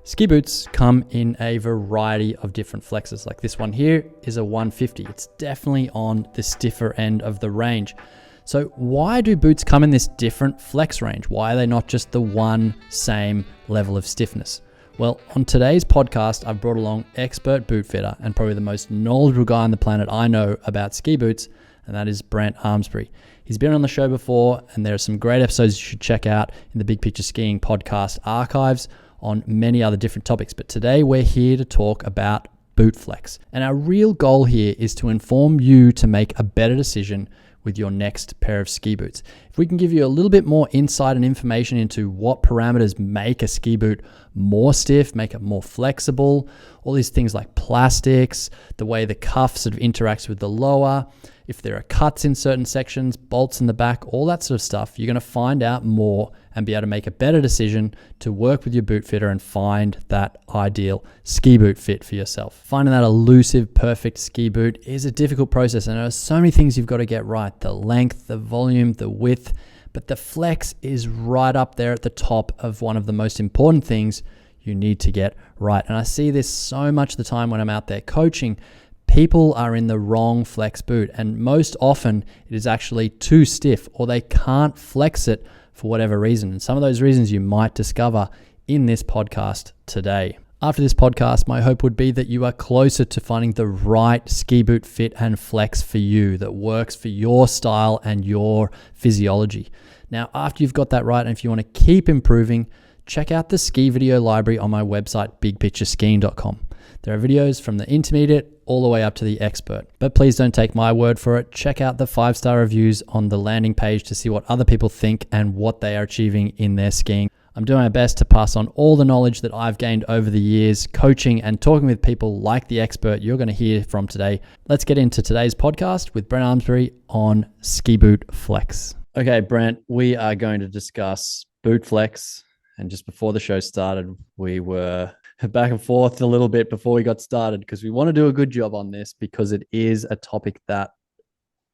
Ski boots come in a variety of different flexes. Like this one here is a 150. It's definitely on the stiffer end of the range. So why do boots come in this different flex range? Why are they not just the one same level of stiffness? Well, on today's podcast, I've brought along expert boot fitter and probably the most knowledgeable guy on the planet I know about ski boots, and that is Brent Amsbury. He's been on the show before, and there are some great episodes you should check out in the Big Picture Skiing podcast archives on many other different topics. But today we're here to talk about boot flex. And our real goal here is to inform you to make a better decision with your next pair of ski boots. If we can give you a little bit more insight and information into what parameters make a ski boot more stiff, make it more flexible, all these things like plastics, the way the cuff sort of interacts with the lower, if there are cuts in certain sections, bolts in the back, all that sort of stuff, you're going to find out more and be able to make a better decision to work with your boot fitter and find that ideal ski boot fit for yourself. Finding that elusive, perfect ski boot is a difficult process, and there are so many things you've got to get right. The length, the volume, the width, but the flex is right up there at the top of one of the most important things you need to get right. And I see this so much of the time when I'm out there coaching. People are in the wrong flex boot, and most often it is actually too stiff or they can't flex it for whatever reason. And some of those reasons you might discover in this podcast today. After this podcast, my hope would be that you are closer to finding the right ski boot fit and flex for you that works for your style and your physiology. Now, after you've got that right, and if you want to keep improving, check out the ski video library on my website, bigpictureskiing.com. There are videos from the intermediate all the way up to the expert. But please don't take my word for it. Check out the 5-star reviews on the landing page to see what other people think and what they are achieving in their skiing. I'm doing my best to pass on all the knowledge that I've gained over the years, coaching and talking with people like the expert you're going to hear from today. Let's get into today's podcast with Brent Amsbury on ski boot flex. Okay, Brent, we are going to discuss boot flex. And just before the show started, we were back and forth a little bit before we got started because we want to do a good job on this because it is a topic that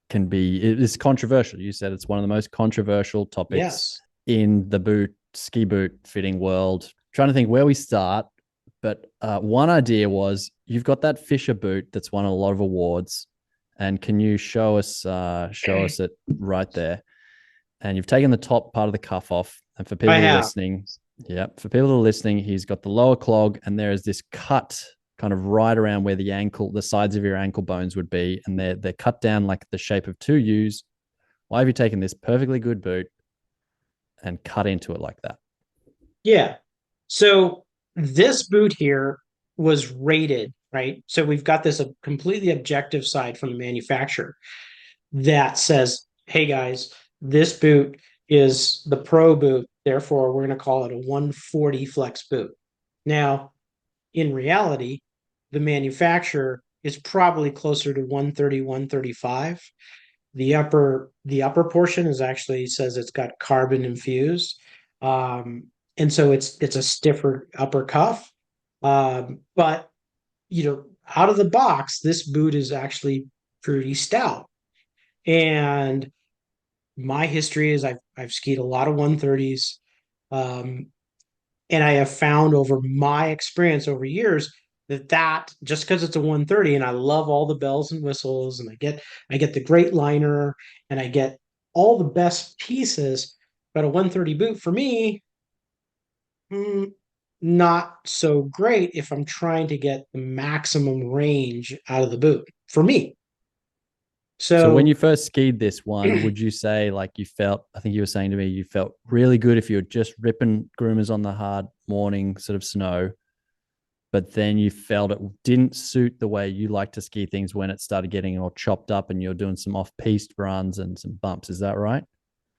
it is controversial. You said it's one of the most controversial topics in the ski boot fitting world. Trying to think where we start, but one idea was you've got that Fisher boot that's won a lot of awards, and can you show us it right there? And you've taken the top part of the cuff off, and for people listening. Yep. For people who are listening, he's got the lower clog, and there is this cut kind of right around where the sides of your ankle bones would be, and they're cut down like the shape of two U's. Why have you taken this perfectly good boot and cut into it like that? Yeah. So this boot here was rated, right? So we've got this completely objective side from the manufacturer that says, hey guys, this boot is the pro boot. Therefore, we're going to call it a 140 flex boot. Now, in reality, the manufacturer is probably closer to 130, 135. The upper portion is actually says it's got carbon infused. And so it's a stiffer upper cuff. But out of the box, this boot is actually pretty stout. And my history is I've skied a lot of 130s. And I have found over my experience over years that just because it's a 130 and I love all the bells and whistles and I get the great liner and I get all the best pieces, but a 130 boot for me, not so great if I'm trying to get the maximum range out of the boot for me. So when you first skied this one, would you say I think you were saying to me, you felt really good if you were just ripping groomers on the hard morning sort of snow, but then you felt it didn't suit the way you like to ski things when it started getting all chopped up and you're doing some off-piste runs and some bumps. Is that right?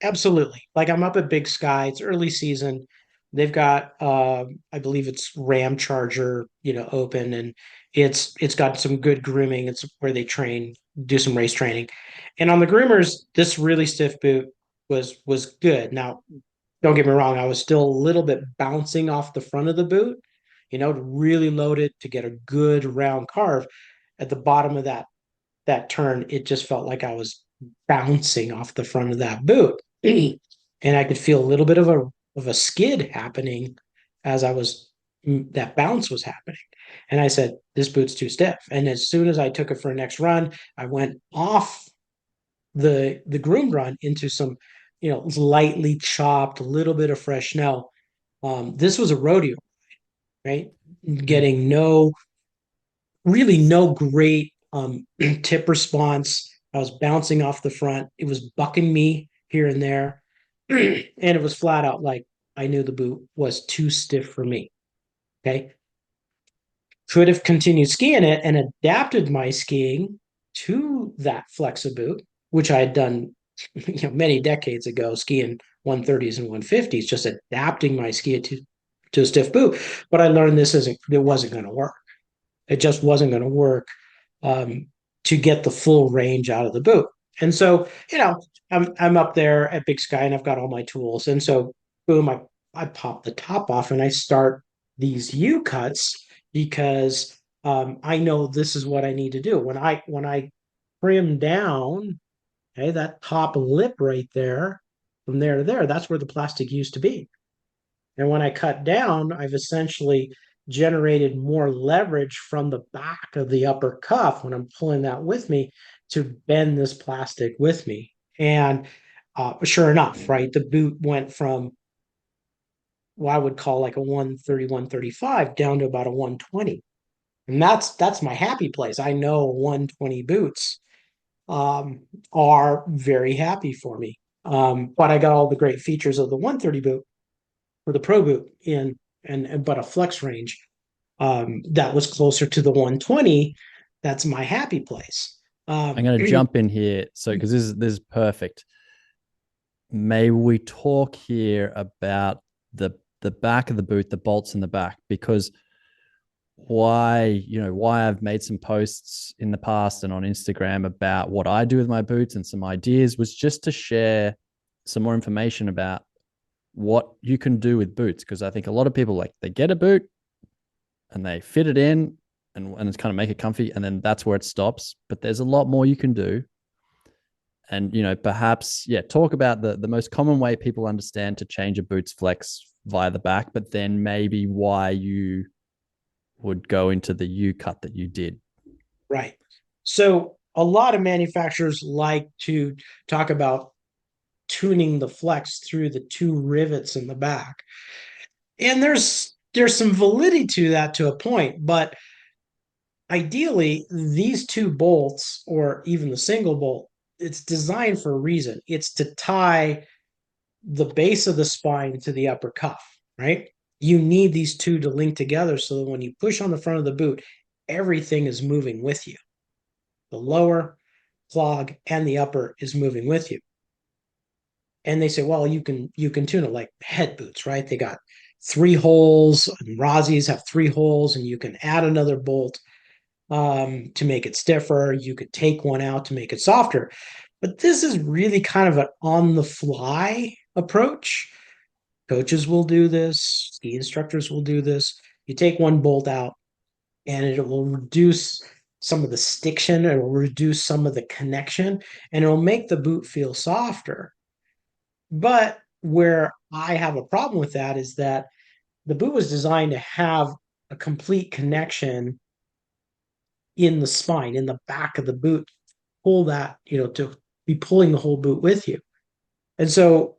Absolutely. Like I'm up at Big Sky. It's early season. They've got I believe it's Ram Charger, open, and it's got some good grooming. It's where they do some race training. And on the groomers, this really stiff boot was good. Now, don't get me wrong, I was still a little bit bouncing off the front of the boot, to really load it to get a good round carve. At the bottom of that turn, it just felt like I was bouncing off the front of that boot. And I could feel a little bit of a skid happening as I was that bounce was happening. And I said, this boot's too stiff. And as soon as I took it for a next run, I went off the groomed run into some, lightly chopped, a little bit of fresh snow. This was a rodeo, right? Mm. Getting no great tip response. I was bouncing off the front. It was bucking me here and there. And it was flat out like I knew the boot was too stiff for me. Okay. Could have continued skiing it and adapted my skiing to that Flexa boot, which I had done many decades ago, skiing 130s and 150s, just adapting my ski to a stiff boot. But I learned it wasn't going to work. It just wasn't going to work um, to get the full range out of the boot. And so, I'm up there at Big Sky and I've got all my tools. And so, boom, I pop the top off and I start these U cuts because I know this is what I need to do. When I trim down, okay, that top lip right there, from there to there, that's where the plastic used to be. And when I cut down, I've essentially generated more leverage from the back of the upper cuff when I'm pulling that with me to bend this plastic with me. And sure enough, right, the boot went from what I would call like a 130, 135 down to about a 120. And that's my happy place. I know 120 boots are very happy for me. But I got all the great features of the 130 boot for the Pro Boot but a flex range that was closer to the 120. That's my happy place. I'm going to jump in here. So, because this is perfect. Maybe we talk here about the back of the boot, the bolts in the back, because why I've made some posts in the past and on Instagram about what I do with my boots and some ideas was just to share some more information about what you can do with boots. Because I think a lot of people, like, they get a boot and they fit it in and it's kind of make it comfy, and then that's where it stops. But there's a lot more you can do. And perhaps, talk about the most common way people understand to change a boot's flex via the back, but then maybe why you would go into the U cut that you did. Right. So a lot of manufacturers like to talk about tuning the flex through the two rivets in the back. And there's some validity to that to a point, but ideally these two bolts or even the single bolt, it's designed for a reason. It's to tie the base of the spine to the upper cuff, right? You need these two to link together so that when you push on the front of the boot, everything is moving with you. The lower clog and the upper is moving with you. And they say, well, you can tune it like head boots, right? They got 3 holes, and Rossis have 3 holes, and you can add another bolt to make it stiffer. You could take one out to make it softer. But this is really kind of an on the fly approach. Coaches will do this, ski instructors will do this. You take one bolt out and it will reduce some of the stiction, it will reduce some of the connection, and it'll make the boot feel softer. But where I have a problem with that is that the boot was designed to have a complete connection in the spine, in the back of the boot, pull that, to be pulling the whole boot with you. And so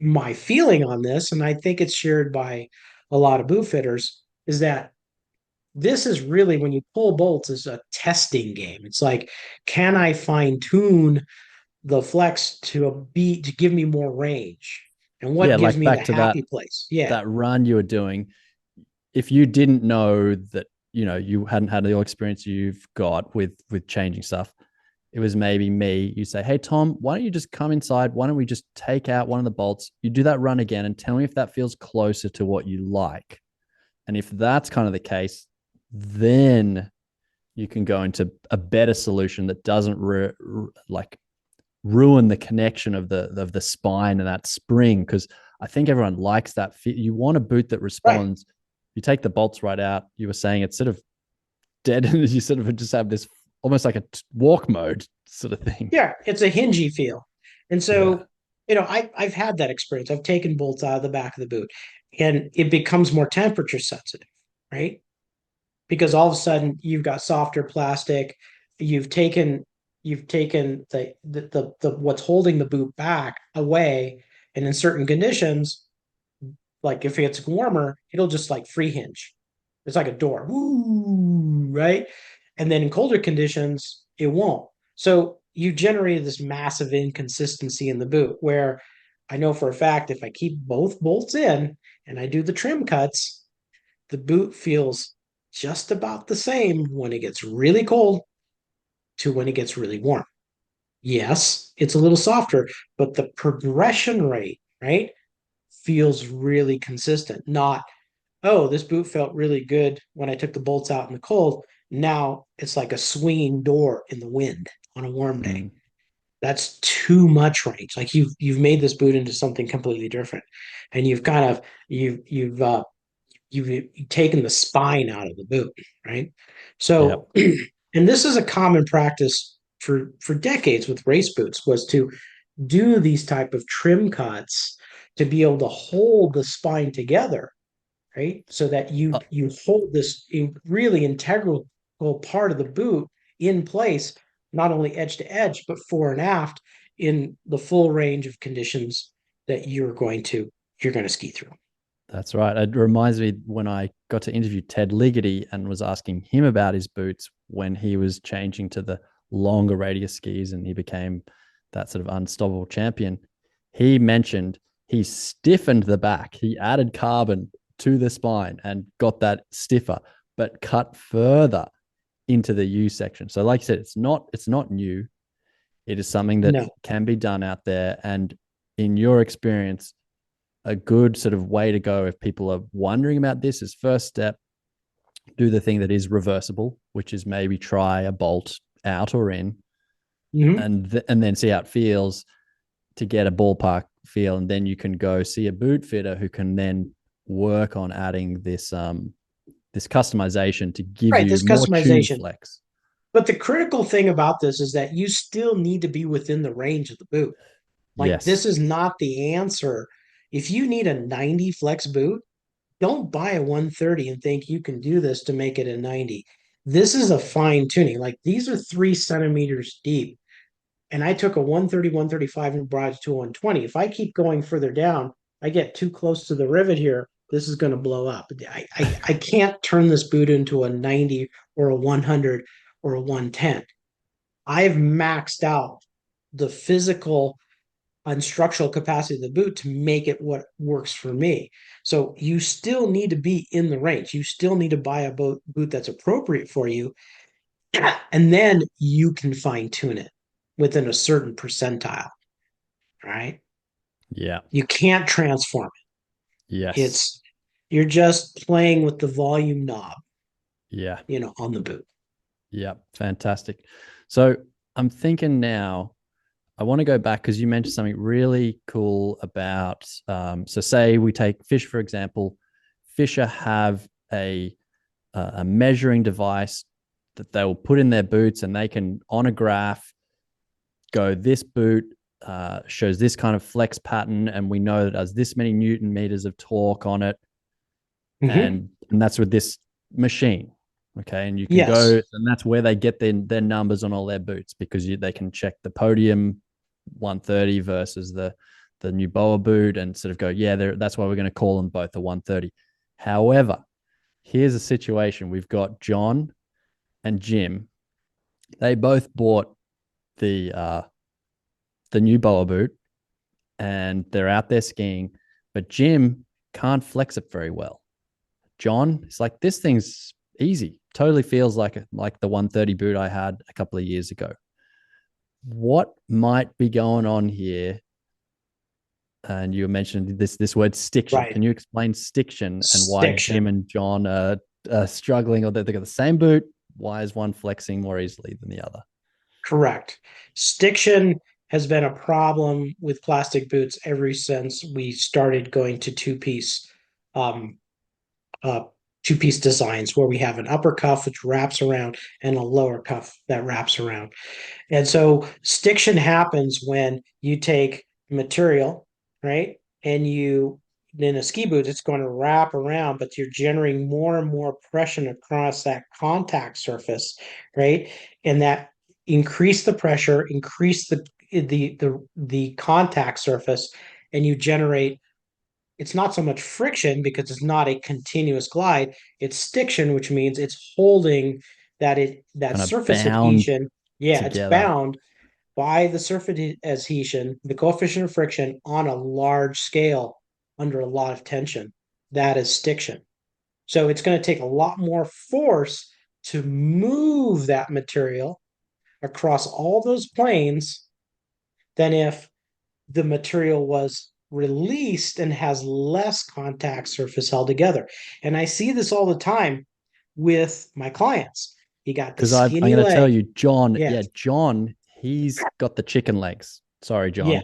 my feeling on this, and I think it's shared by a lot of boot fitters, is that this is really, when you pull bolts, is a testing game. It's like, can I fine tune the flex to give me more range? And what Yeah, gives like me the back to that happy place? Yeah. that run you were doing. If you didn't know that, you hadn't had the experience you've got with changing stuff, it was maybe me. You say, hey, Tom, why don't you just come inside? Why don't we just take out one of the bolts? You do that run again and tell me if that feels closer to what you like. And if that's kind of the case, then you can go into a better solution that doesn't ruin the connection of the spine and that spring. Because I think everyone likes that fit. You want a boot that Right. responds. You take the bolts right out. You were saying it's sort of dead, and you sort of just have this almost like a walk mode sort of thing. Yeah. It's a hingy feel. And Yeah. so, I've had that experience. I've taken bolts out of the back of the boot and it becomes more temperature sensitive. right? Because all of a sudden you've got softer plastic. You've taken the what's holding the boot back away, and in certain conditions, like if it's warmer, it'll just like free hinge. It's like a door, woo, right? And then in colder conditions, it won't. So you generated this massive inconsistency in the boot where I know for a fact if I keep both bolts in and I do the trim cuts, the boot feels just about the same when it gets really cold to when it gets really warm. Yes, it's a little softer, but the progression rate, right, feels really consistent. Not, oh, this boot felt really good when I took the bolts out in the cold. Now it's like a swinging door in the wind on a warm day. Mm. That's too much range. Like you've made this boot into something completely different, and you've kind of you've taken the spine out of the boot, right? Yep. So, and this is a common practice for decades with race boots was to do these type of trim cuts to be able to hold the spine together, right? So that Uh, you hold this really integral part of the boot in place, not only edge to edge, but fore and aft in the full range of conditions that you're going to ski through. that's right. It reminds me when I got to interview Ted Ligety and was asking him about his boots when he was changing to the longer radius skis and he became that sort of unstoppable champion. He mentioned he stiffened the back. He added carbon to the spine and got that stiffer, but cut further into the U section. So, like you said, it's not new. It is something that No. can be done out there. And in your experience, a good sort of way to go if people are wondering about this is first step, do the thing that is reversible, which is maybe try a bolt out or in, Mm-hmm. and then see how it feels to get a ballpark feel, and then you can go see a boot fitter who can then work on adding this customization to give Right, you this more tube customization. flex. But the critical thing about this is that you still need to be within the range of the boot. Like Yes. this is not the answer. If you need a 90 flex boot, don't buy a 130 and think you can do this to make it a 90. This is a fine tuning. Like these are 3 centimeters deep. And I took a 130, 135 and brought it to a 120. If I keep going further down, I get too close to the rivet here. This is going to blow up. I can't turn this boot into a 90 or a 100 or a 110. I've maxed out the physical and structural capacity of the boot to make it what works for me. So you still need to be in the range. You still need to buy a boot that's appropriate for you. And then you can fine tune it within a certain percentile, right? Yeah. You can't transform it. Yes. You're just playing with the volume knob, Yeah. on the boot. Yeah. Fantastic. So I'm thinking now, I want to go back because you mentioned something really cool about. So, say we take Fish for example. Fisher have a measuring device that they will put in their boots, and they can on a graph go. This boot shows this kind of flex pattern, and we know that it has this many Newton meters of torque on it, Mm-hmm. and that's with this machine. Okay, and you can go, Yes, and that's where they get their numbers on all their boots because they can check the podium 130 versus the new Boa boot and sort of go, yeah, that's why we're going to call them both the 130. However, here's a situation: we've got John and Jim. They both bought the new Boa boot, and they're out there skiing, but Jim can't flex it very well. John is like, this thing's easy. Totally feels like the 130 boot I had a couple of years ago. What might be going on here? And you mentioned this word stiction. right. Can you explain stiction and why Jim Stiction. and John are struggling, or that they got the same boot? Why is one flexing more easily than the other? Correct. Stiction has been a problem with plastic boots ever since we started going to um, uh, two piece designs where we have an upper cuff which wraps around and a lower cuff that wraps around. And so stiction happens when you take material, right, and you in a ski boot, it's going to wrap around, but you're generating more and more pressure across that contact surface, right? And that increase the pressure, increase the contact surface, and you generate. It's not so much friction because it's not a continuous glide. It's stiction, which means it's holding that Kind of surface bound adhesion. Yeah, it's together. bound by the surface adhesion, the coefficient of friction on a large scale under a lot of tension. That is stiction. So it's going to take a lot more force to move that material across all those planes than if the material was released and has less contact surface held together. And I see this all the time with my clients. You got the Because I'm skinny going to tell leg. you, John, Yeah. yeah, John, he's got the chicken legs. Sorry, Yeah. John.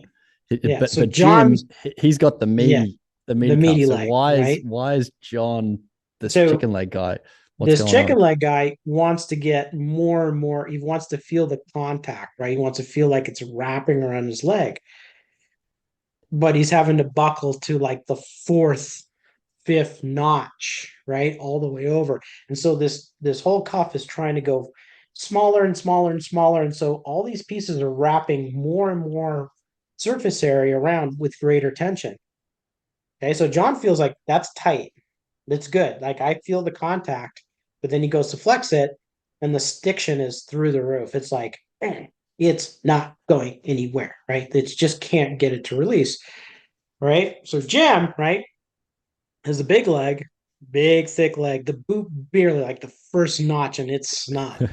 Yeah. So But Jim, John's, he's got yeah, the the meaty cup. meaty So leg, right? why is John this So chicken leg guy? What's this going on? chicken leg guy wants to get more and more. He wants to feel the contact, right? He wants to feel like it's wrapping around his leg, but he's having to buckle to like the fourth, fifth notch, right, all the way over. And so this whole cuff is trying to go smaller and smaller and smaller, and so all these pieces are wrapping more and more surface area around with greater tension. Okay, so John feels like that's tight. That's good. Like I feel the contact, but then he goes to flex it, and the stiction is through the roof. It's like it's not going anywhere, right? It just can't get it to release, right? So Jim, right, has a big leg, big thick leg. The boot barely like the first notch, and it's snug.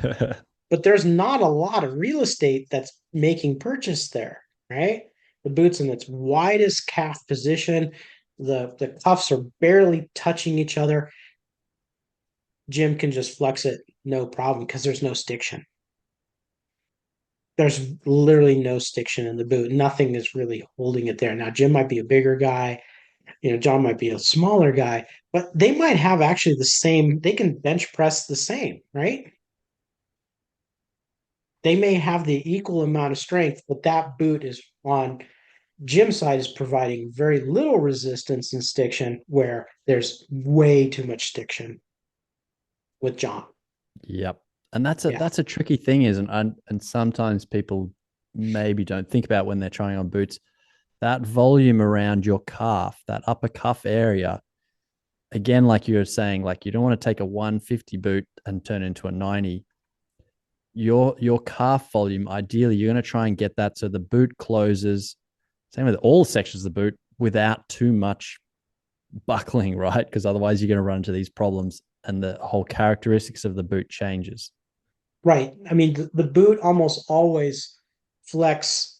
But there's not a lot of real estate that's making purchase there, right? The boot's in its widest calf position. The cuffs are barely touching each other. Jim can just flex it, no problem, because there's no stiction. There's literally no stiction in the boot. Nothing is really holding it there. Now, Jim might be a bigger guy. John might be a smaller guy, but they might have actually the same, they can bench press the same, right? They may have the equal amount of strength, but that boot is on Jim's side is providing very little resistance and stiction where there's way too much stiction with John. Yep. And Yeah. that's a tricky thing, isn't it? And sometimes people maybe don't think about when they're trying on boots. That volume around your calf, that upper cuff area, again, like you were saying, like you don't want to take a 150 boot and turn it into a 90. Your calf volume, ideally, you're going to try and get that so the boot closes. Same with all sections of the boot without too much buckling, right? Because otherwise you're going to run into these problems and the whole characteristics of the boot changes. Right. I mean, the boot almost always flexes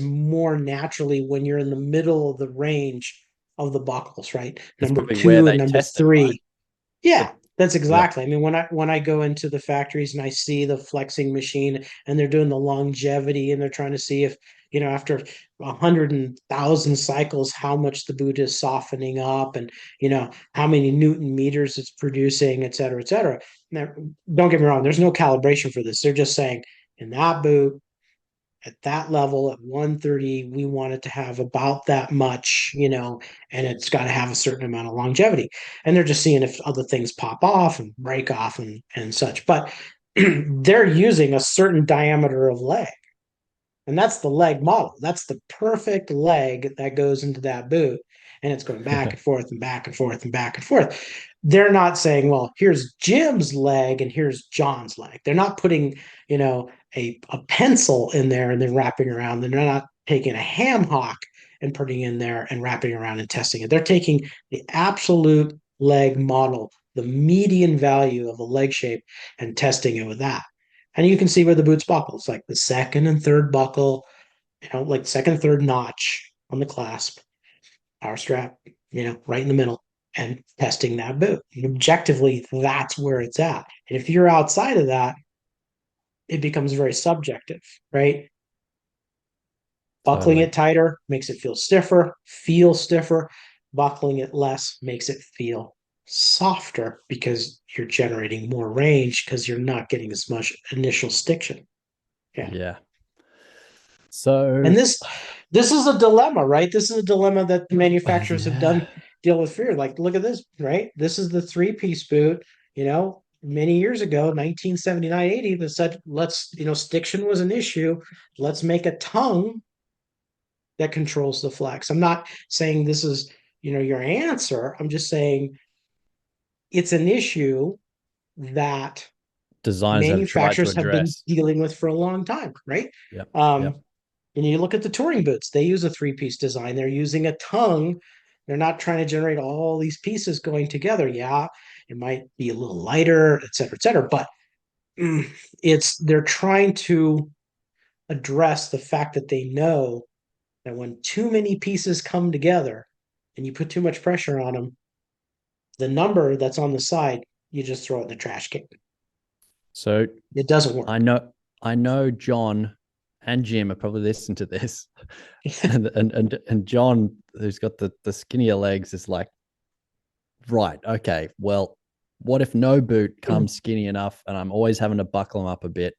more naturally when you're in the middle of the range of the buckles, right? That's Number probably where two and they number test it, right? three. The, Yeah, that's yeah. exactly. I mean, when I go into the factories and I see the flexing machine and they're doing the longevity and they're trying to see if, after 100,000 cycles, how much the boot is softening up and, how many Newton meters it's producing, et cetera, et cetera. Now, don't get me wrong, there's no calibration for this. They're just saying in that boot, at that level at 130 we want it to have about that much, and it's got to have a certain amount of longevity, and they're just seeing if other things pop off and break off and such, but they're using a certain diameter of leg, and that's the leg model. That's the perfect leg that goes into that boot. And it's going back and forth and back and forth and back and forth. They're not saying, well, here's Jim's leg and here's John's leg. They're not putting, a pencil in there and then wrapping around. They're not taking a ham hock and putting in there and wrapping around and testing it. They're taking the absolute leg model, the median value of the leg shape, and testing it with that. And you can see where the boots buckle. It's like the second and third buckle, like second, third notch on the clasp, power strap, right in the middle, and testing that boot. And objectively, that's where it's at. And if you're outside of that, it becomes very subjective, right? Buckling Totally. it tighter makes it feel stiffer. Buckling it less makes it feel softer because you're generating more range because you're not getting as much initial stiction. Yeah. Yeah. And So, this is a dilemma, right? This is a dilemma that the manufacturers have Yeah. done deal with fear. Like, look at this, right? This is the three-piece boot, many years ago, 1979, 80, that said, stiction was an issue. Let's make a tongue that controls the flex. I'm not saying this is, your answer. I'm just saying it's an issue that Designers have tried to manufacturers have been address. dealing with for a long time, right? Yep. Yep. Um, and you look at the touring boots, they use a three-piece design. They're using a tongue. They're not trying to generate all these pieces going together. Yeah, it might be a little lighter, et cetera, et cetera. But mm, they're trying to address the fact that they know that when too many pieces come together and you put too much pressure on them, the number that's on the side, you just throw it in the trash can. So It doesn't I work. know I know John and Jim are probably listening to this. And John, who's got the skinnier legs, is like, right, okay, well, what if no boot comes skinny enough and I'm always having to buckle them up a bit?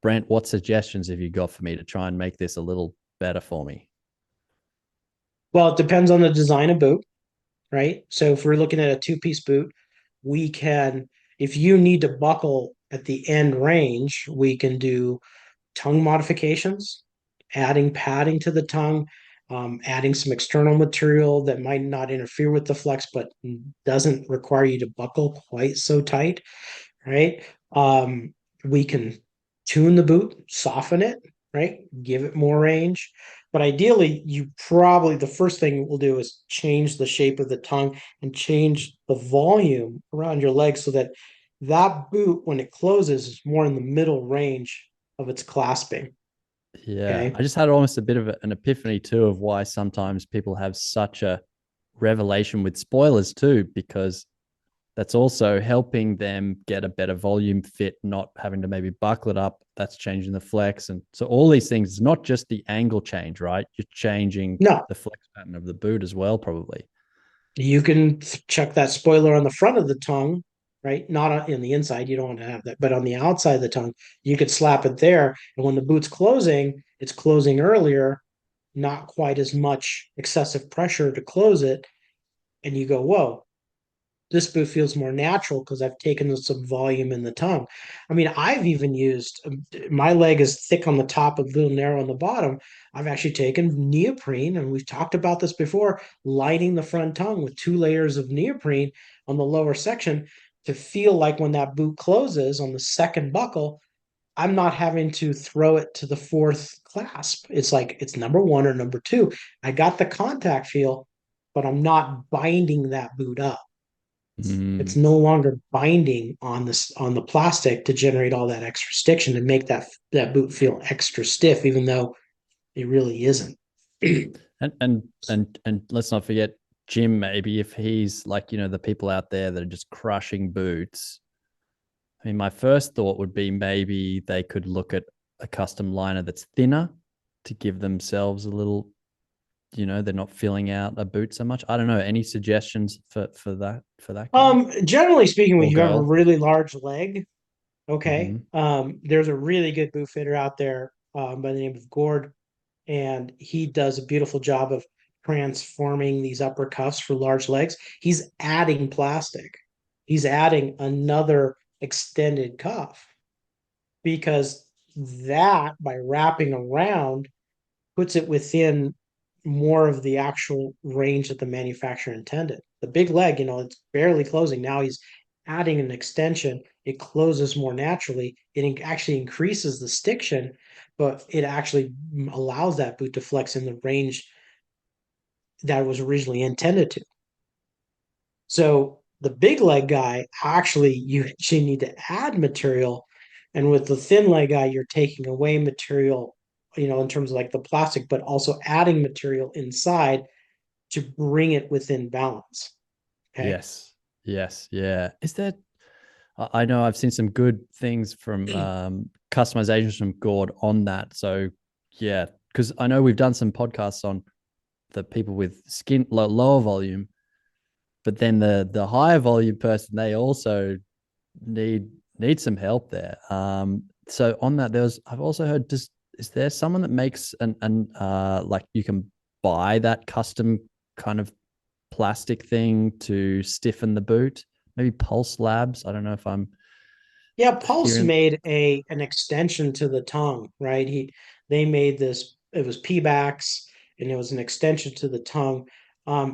Brent, what suggestions have you got for me to try and make this a little better for me? Well, it depends on the design of boot, right? So if we're looking at a two-piece boot, we can, if you need to buckle at the end range, we can do tongue modifications, adding padding to the tongue, adding some external material that might not interfere with the flex, but doesn't require you to buckle quite so tight, right? We can tune the boot, soften it, right? Give it more range. But ideally, the first thing we'll do is change the shape of the tongue and change the volume around your leg so that that boot, when it closes, is more in the middle range of its clasping. Yeah, Okay. I just had almost a bit of an epiphany too of why sometimes people have such a revelation with spoilers too, because that's also helping them get a better volume fit, not having to maybe buckle it up. That's changing the flex. And so all these things, it's not just the angle change, right? You're changing No, the flex pattern of the boot as well, probably. you can chuck that spoiler on the front of the tongue, right? Not in the inside, you don't want to have that, but on the outside of the tongue, you could slap it there. And when the boot's closing, it's closing earlier, not quite as much excessive pressure to close it. And you go, whoa, this boot feels more natural because I've taken some volume in the tongue. I mean, I've even used my leg is thick on the top, a little narrow on the bottom. I've actually taken neoprene, and we've talked about this before, lining the front tongue with 2 layers of neoprene on the lower section to feel like when that boot closes on the second buckle, I'm not having to throw it to the fourth clasp. It's like it's number one or number two. I got the contact feel, but I'm not binding that boot up. It's Mm, no longer binding on the plastic to generate all that extra stiction and make that boot feel extra stiff, even though it really isn't. and let's not forget Jim, maybe if he's like, the people out there that are just crushing boots. I mean, my first thought would be maybe they could look at a custom liner that's thinner to give themselves a little, they're not filling out a boot so much. I don't know. Any suggestions for that guy Generally speaking, when or you have a girl? really large leg, okay, Mm-hmm. there's a really good boot fitter out there by the name of Gord, and he does a beautiful job of transforming these upper cuffs for large legs. He's adding plastic. He's adding another extended cuff because that by wrapping around puts it within more of the actual range that the manufacturer intended. The big leg, it's barely closing. Now he's adding an extension. It closes more naturally. It actually increases the stiction, but it actually allows that boot to flex in the range that it was originally intended to. So the big leg guy, actually, you actually need to add material. And with the thin leg guy, you're taking away material, in terms of like the plastic, but also adding material inside to bring it within balance. Okay. Yes. Yes. Yeah. Is there? I know I've seen some good things from customizations from Gord on that. So yeah, because I know we've done some podcasts on the people with skin lower volume, but then the higher volume person, they also need need some help there. So on that, I've also heard just is there someone that makes an like you can buy that custom kind of plastic thing to stiffen the boot? Maybe Pulse Labs. I don't know if I'm Yeah, Pulse hearing. made a an extension to the tongue, right? They made this, it was P-backs and it was an extension to the tongue.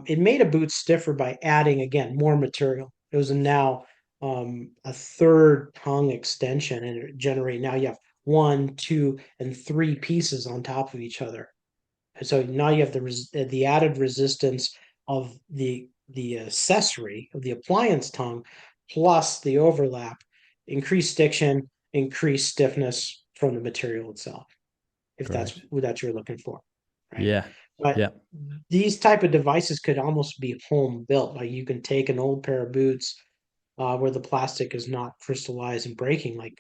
It made a boot stiffer by adding again more material. It was now a third tongue extension and it generate now you have one, two, and three pieces on top of each other. And so now you have the added resistance of the accessory of the appliance tongue plus the overlap, increased stiction, increased stiffness from the material itself, if that's Great. what that you're looking for, right? Yeah. But Yeah. these type of devices could almost be home built. Like you can take an old pair of boots where the plastic is not crystallized and breaking, like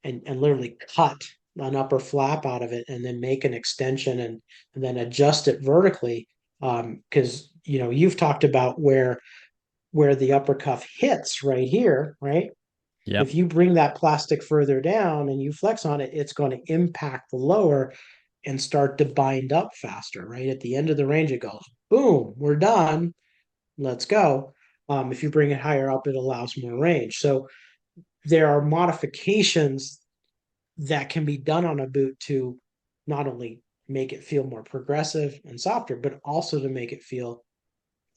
and literally cut an upper flap out of it and then make an extension and then adjust it vertically. Because you've talked about where the upper cuff hits right here, right? If Yep. you bring that plastic further down and you flex on it, it's going to impact the lower and start to bind up faster, right? At the end of the range, it goes, boom, we're done. Let's go. If you bring it higher up, it allows more range. So there are modifications that can be done on a boot to not only make it feel more progressive and softer, but also to make it feel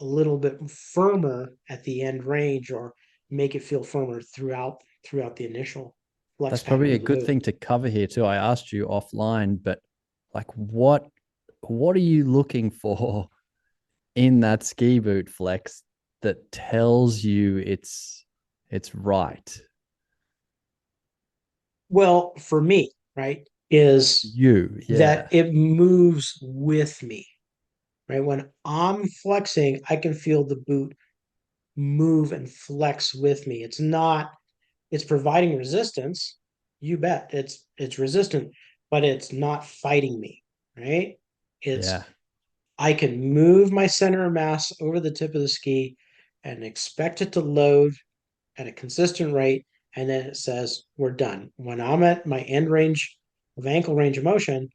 a little bit firmer at the end range or make it feel firmer throughout the initial flex That's pattern probably a of the good boot. thing to cover here too. I asked you offline, but like what are you looking for in that ski boot flex that tells you it's right? Well, for me, right, is You, that yeah. it moves with me, right? When I'm flexing, I can feel the boot move and flex with me. It's providing resistance. You bet. It's resistant, but it's not fighting me, right? It's Yeah. I can move my center of mass over the tip of the ski and expect it to load at a consistent rate, and then it says we're done. When I'm at my end range of ankle range of motion,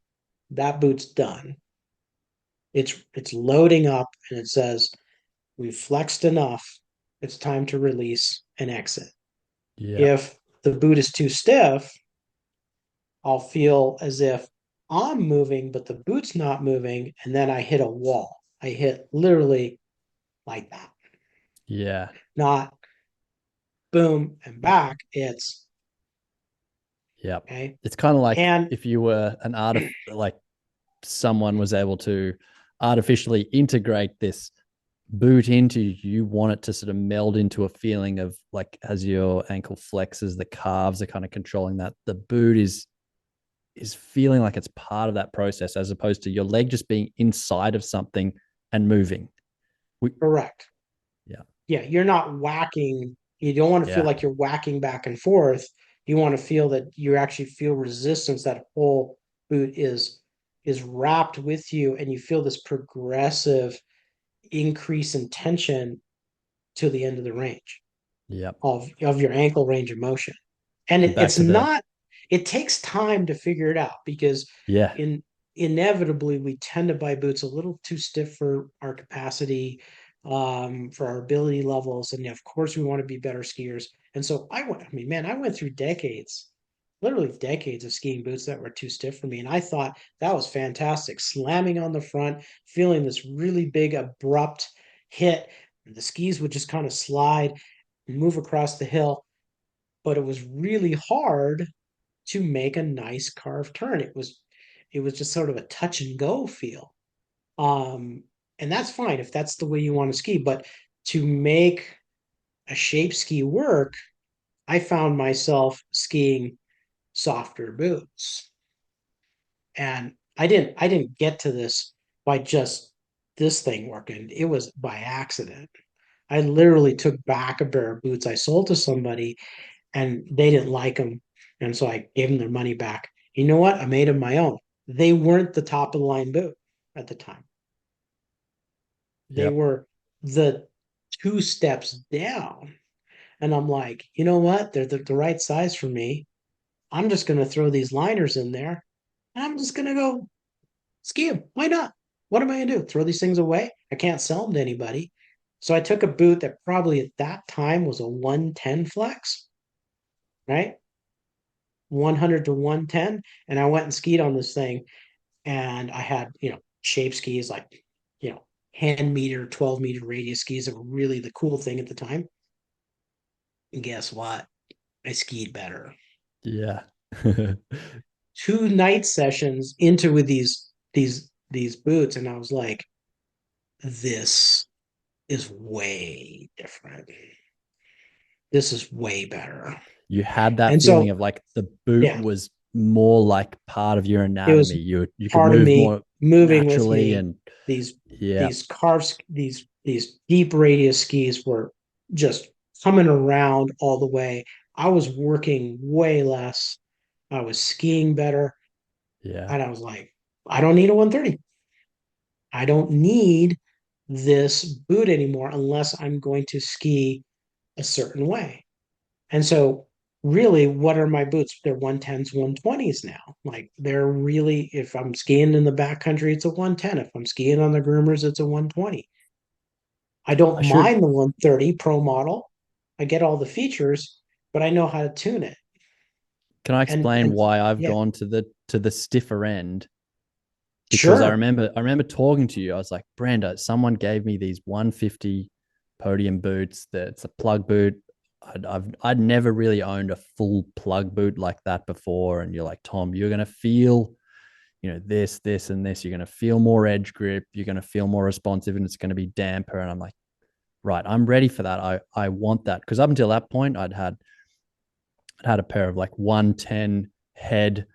that boot's done. It's loading up and it says we've flexed enough. It's time to release and exit. Yeah. If the boot is too stiff, I'll feel as if I'm moving, but the boot's not moving, and then I hit a wall. I hit literally like that. Yeah. Not boom and back. It's Yep. okay. It's kind of like And if you were an like someone was able to artificially integrate this boot into you, you want it to sort of meld into a feeling of like as your ankle flexes, the calves are kind of controlling that. The boot is feeling like it's part of that process as opposed to your leg just being inside of something and moving. We, correct. yeah. Yeah, you're not whacking. You don't want to feel Yeah. like you're whacking back and forth. You want to feel that you actually feel resistance. That whole boot is wrapped with you, and you feel this progressive increase in tension to the end of the range Yep. of your ankle range of motion. And And back it's to the not, it takes time to figure it out because yeah. in inevitably we tend to buy boots a little too stiff for our capacity, for our ability levels. And of course we want to be better skiers. And so I went through decades, literally decades of skiing boots that were too stiff for me. And I thought that was fantastic. Slamming on the front, feeling this really big abrupt hit. The skis would just kind of slide and move across the hill, but it was really hard to make a nice carved turn. It was just sort of a touch and go feel. Um, and that's fine if that's the way you want to ski, but to make a shape ski work, I found myself skiing softer boots. And I didn't get to this by just this thing working. It was by accident. I literally took back a pair of boots I sold to somebody and they didn't like them. And so I gave them their money back. You know what? I made them my own. They weren't the top of the line boot at the time. They Yep. were the two steps down. And I'm like, you know what? They're the right size for me. I'm just going to throw these liners in there I'm just gonna go ski them. Why not? What am I gonna do? Throw these things away? I can't sell them to anybody. So I took a boot that probably at that time was a 110 flex, right? 100 to 110. And I went and skied on this thing. And I had, shape skis like, you know, hand meter, 12-meter radius skis that were really the cool thing at the time. And guess what? I skied better. Yeah. 2 night sessions into with these boots, and I was like, this is way different. This is way better. You had that And feeling so, of like the boot yeah, was more like part of your it anatomy. was You could part of move me more moving with naturally me. and These yeah. these carves, these deep radius skis were just coming around all the way. I was working way less. I was skiing better. Yeah. And I was like, I don't need a 130. I don't need this boot anymore unless I'm going to ski a certain way. And so, really, what are my boots? They're 110s, 120s now. Like, they're really, if I'm skiing in the backcountry, it's a 110. If I'm skiing on the groomers, it's a 120. I I don't should mind the 130 Pro model. I get all the features, but I know how to tune it. can I explain And why I've yeah, gone to the stiffer end? Because sure. I remember talking to you. I was like, Brenda, someone gave me these 150 podium boots. That's a plug boot. I'd never really owned a full plug boot like that before. And you're like, Tom, you're gonna feel, this, and this. You're gonna feel more edge grip. You're gonna feel more responsive, and it's gonna be damper. And I'm like, right, I'm ready for that. I want that because up until that point, I'd had a pair of like 110 head,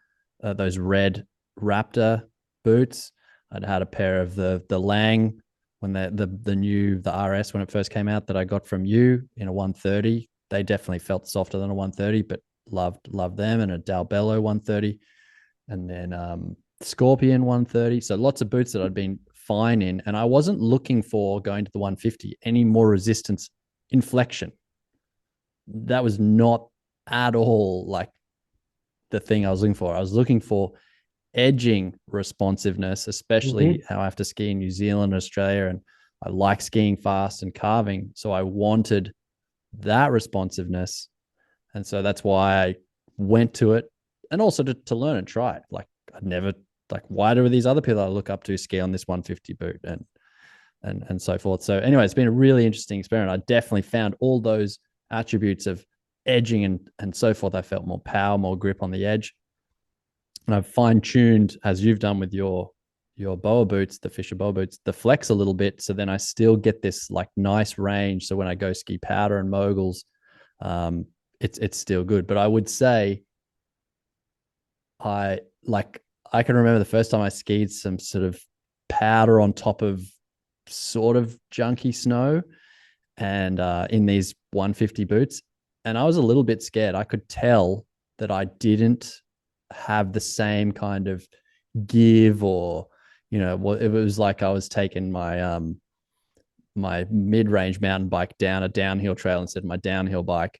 those red Raptor boots. I'd had a pair of the Lang when the RS when it first came out that I got from you in a 130. They definitely felt softer than a 130, but loved them, and a Dalbello 130, and then Scorpion 130. So lots of boots that I'd been fine in, and I wasn't looking for going to the 150 any more resistance inflection. That was not at all like the thing I was looking for. I was looking for edging responsiveness, especially Hmm. how I have to ski in New Zealand and Australia. And I like skiing fast and carving. So I wanted that responsiveness. And so that's why I went to it and also to learn and try it. Like I'd never like why do these other people I look up to ski on this 150 boot and so forth. So anyway, it's been a really interesting experiment. I definitely found all those attributes of edging and so forth. I felt more power, more grip on the edge. And I've fine tuned as you've done with your boa boots, the Fisher boa boots, the flex a little bit. So then I still get this like nice range. So when I go ski powder and moguls, it's still good. But I would say I like I can remember the first time I skied some sort of powder on top of sort of junky snow and in these 150 boots. And I was a little bit scared. I could tell that I didn't have the same kind of give or, well, it was like I was taking my mid-range mountain bike down a downhill trail instead of my downhill bike.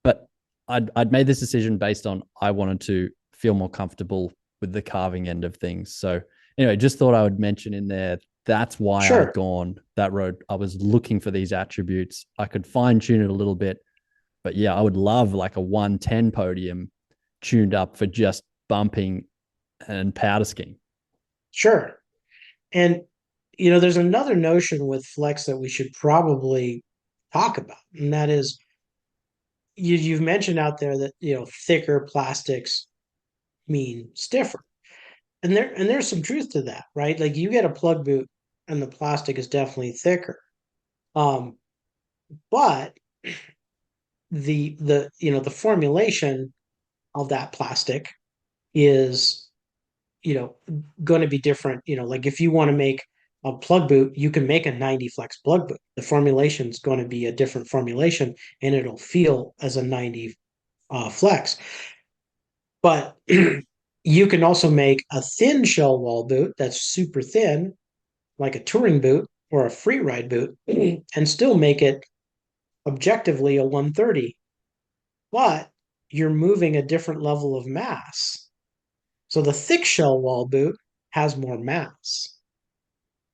But I'd made this decision based on I wanted to feel more comfortable with the carving end of things. So anyway, just thought I would mention in there that's why I'd Sure. gone that road. I was looking for these attributes. I could fine tune it a little bit, but yeah, I would love like a 110 podium tuned up for just bumping and powder skiing. Sure. And there's another notion with flex that we should probably talk about, and that is you've mentioned out there that thicker plastics mean stiffer, and there's some truth to that, right? Like you get a plug boot, and the plastic is definitely thicker, um, but the formulation of that plastic is you know going to be different. Like if you want to make a plug boot, you can make a 90 flex plug boot. The formulation is going to be a different formulation, and it'll feel as a 90 flex. But you can also make a thin shell wall boot that's super thin, like a touring boot or a free ride boot, and still make it objectively a 130. But you're moving a different level of mass. So the thick shell wall boot has more mass.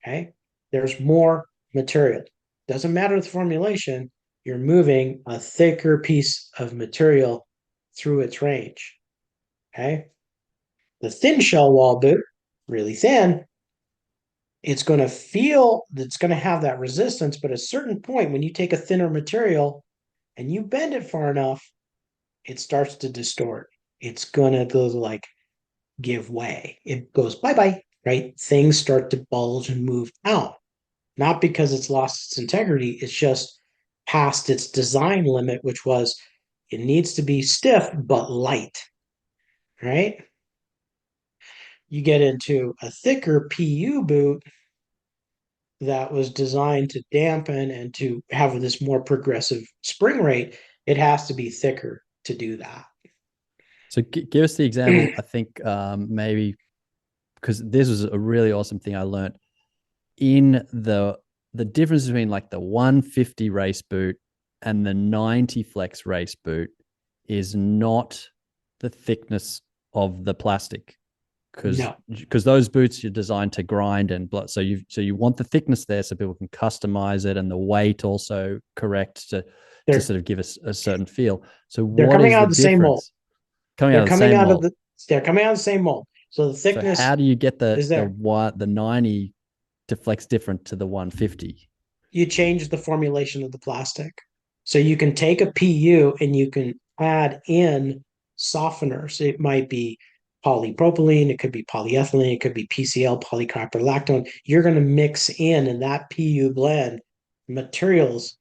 Okay. There's more material. Doesn't matter the formulation, you're moving a thicker piece of material through its range. Okay. The thin shell wall boot, really thin, it's going to feel it's going to have that resistance, but at a certain point, when you take a thinner material and you bend it far enough, it starts to distort. It's going to go like give way. It goes bye bye, right? Things start to bulge and move out. Not because it's lost its integrity, it's just past its design limit, which was it needs to be stiff but light, right? You get into a thicker PU boot that was designed to dampen and to have this more progressive spring rate, it has to be thicker to do that. So give us the example. I think maybe because this was a really awesome thing I learned in the difference between like the 150 race boot and the 90 flex race boot is not the thickness of the plastic, because those boots you're designed to grind and so you want the thickness there so people can customize it, and the weight also correct to sort of give us a certain feel. So they're what coming is out the of the same mold. difference? Coming out They're of the coming same out of mold. the they're coming out of the same mold. So the So how thickness do you get is there. the 90 to flex different to the 150? You change the formulation of the plastic. So you can take a PU and you can add in softeners. It might be polypropylene, it could be polyethylene, it could be PCl, polycopyrolactone. You're going to mix in that PU blend materials,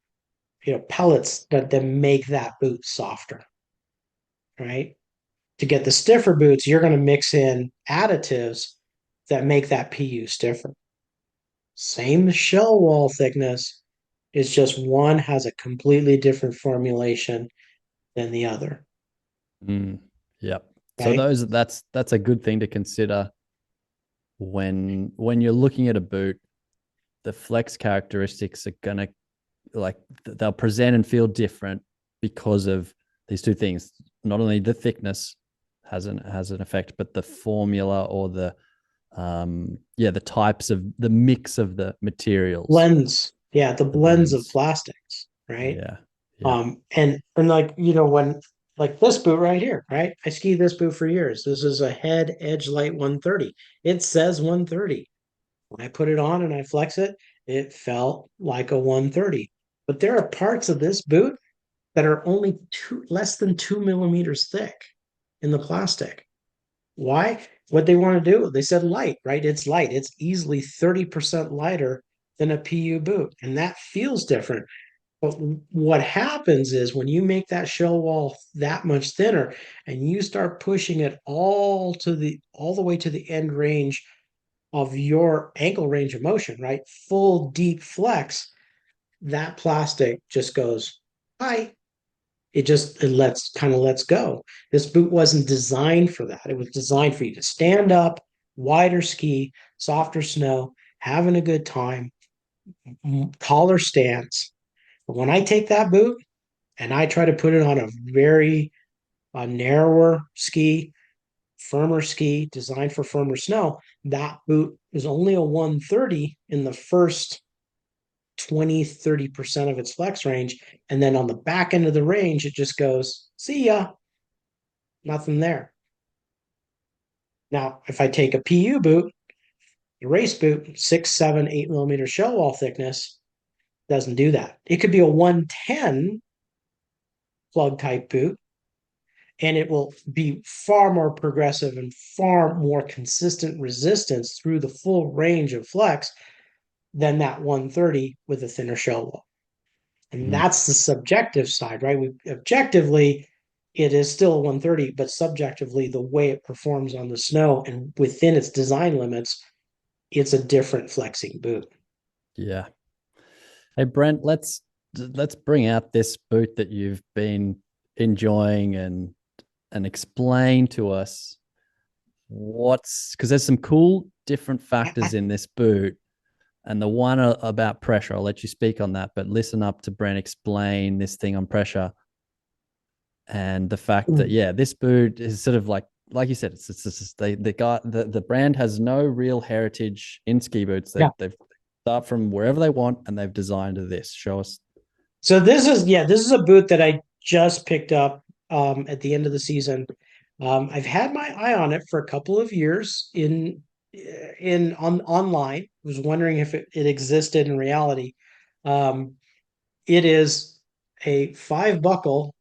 pellets that make that boot softer, right? To get the stiffer boots, you're going to mix in additives that make that PU stiffer. Same shell wall thickness, it's just one has a completely different formulation than the other. Yep. So Okay. that's a good thing to consider when you're looking at a boot. The flex characteristics are gonna, like, they'll present and feel different because of these two things. Not only the thickness has an effect, but the formula or the types of the mix of the materials, Blends. Yeah, the the blends of blends. plastics, right? Yeah. Yeah. And like, when like this boot right here, right? I skied this boot for years. This is a head edge light 130. It says 130. When I put it on and I flex it, it felt like a 130. But there are parts of this boot that are only less than 2 millimeters thick in the plastic. Why? What they want to do? They said light, right? It's light. It's easily 30% lighter than a PU boot, and that feels different. But what happens is when you make that shell wall that much thinner and you start pushing it all the way to the end range of your ankle range of motion, right? Full deep flex, that plastic just goes, hi. It lets go. This boot wasn't designed for that. It was designed for you to stand up, wider ski, softer snow, having a good time, taller stance. But when I take that boot and I try to put it on a very narrower ski, firmer ski, designed for firmer snow, that boot is only a 130 in the first 20-30% of its flex range. And then on the back end of the range, it just goes, see ya, nothing there. Now, if I take a PU boot, a race boot, 6, 7, 8 millimeter shell wall thickness, doesn't do that. It could be a 110 plug type boot, and it will be far more progressive and far more consistent resistance through the full range of flex than that 130 with a thinner shell wall. And Mm. that's the subjective side, right? Objectively, it is still a 130, but subjectively, the way it performs on the snow and within its design limits, it's a different flexing boot. Yeah. Hey Brent, let's bring out this boot that you've been enjoying and explain to us what's, because there's some cool different factors in this boot, and the one about pressure, I'll let you speak on that, but listen up to Brent explain this thing on pressure and the fact that, yeah, this boot is sort of like like you said, it's the brand has no real heritage in ski boots. Yeah. They've start from wherever they want, and they've designed this. Show us. So this is a boot that I just picked up at the end of the season. I've had my eye on it for a couple of years in on online. Was wondering if it existed in reality. Um, it is a five buckle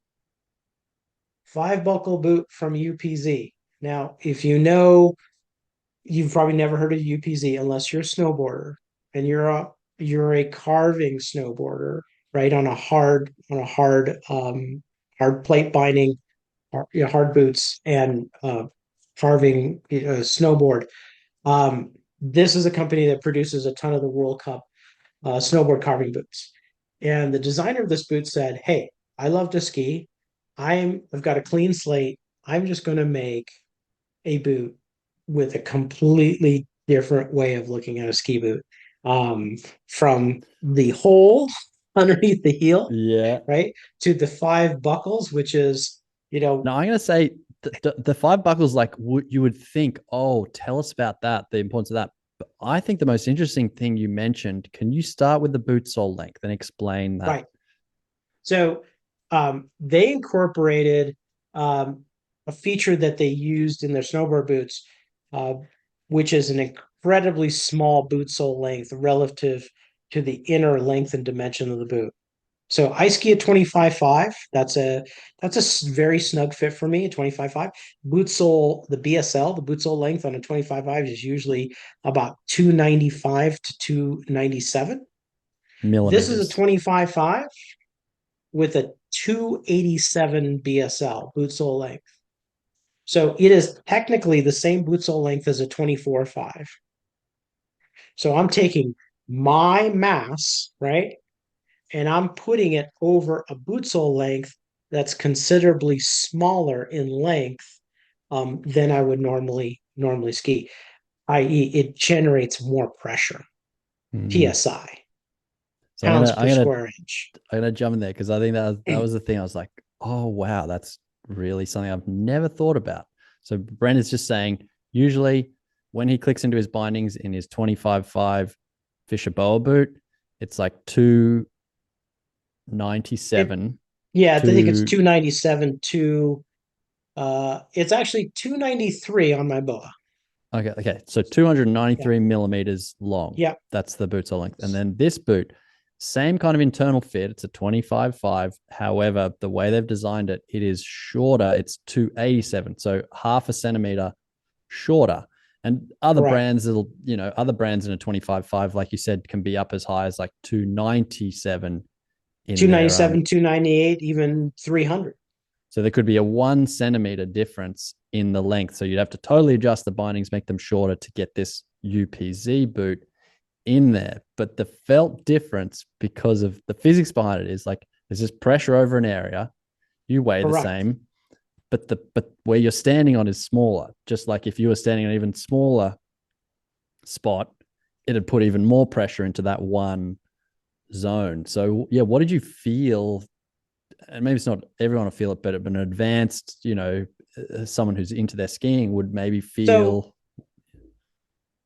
boot from UPZ. Now, if you know, you've probably never heard of UPZ unless you're a snowboarder and you're a carving snowboarder, right? On a hard plate binding, hard boots and carving snowboard. This is a company that produces a ton of the World Cup snowboard carving boots. And the designer of this boot said, "Hey, I love to ski. I've got a clean slate. I'm just going to make a boot with a completely different way of looking at a ski boot, from the hole underneath the heel, Yeah. right, to the five buckles, which is, Now I'm gonna say the five buckles, like you would think, oh, tell us about that, the importance of that. But I think the most interesting thing you mentioned. Can you start with the boot sole length and explain that? right. So they incorporated a feature that they used in their snowboard boots, uh, which is an incredibly small boot sole length relative to the inner length and dimension of the boot. So I ski a 25.5. That's a very snug fit for me, a 25.5. Boot sole, the BSL, the boot sole length on a 25.5 is usually about 295 to 297. This is a Millimeters. 25.5 with a 287 BSL boot sole length. So it is technically the same boot sole length as a 24.5. So I'm taking my mass, right? And I'm putting it over a boot sole length that's considerably smaller in length than I would normally ski, i.e., it generates more pressure, Mm. psi, So pounds per square inch. I'm gonna jump in there because I think that was the thing. I was like, oh wow, that's really something I've never thought about. So Brent is just saying, usually when he clicks into his bindings in his 25.5 Fisher Boa boot, it's like It, 297 yeah, I think it's to 297 to it's actually 293 on my boa. okay. So 293 Yeah. millimeters long. Yeah. That's the boot sole length. And then this boot, same kind of internal fit. It's a 25.5. However, the way they've designed it, it is shorter. It's 287. So half a centimeter shorter. And Correct. other brands in a 25.5, like you said, can be up as high as like 297 in their 297, 298, even 300. so there could be a 1 centimeter difference in the length. So you'd have to totally adjust the bindings, make them shorter to get this UPZ boot in there. But the felt difference because of the physics behind it is like there's just pressure over an area. You weigh the Correct. same, but where you're standing on is smaller. Just like if you were standing on an even smaller spot, it'd put even more pressure into that one zone. So yeah, what did you feel? And maybe it's not everyone will feel it, but an advanced, someone who's into their skiing would maybe So, feel.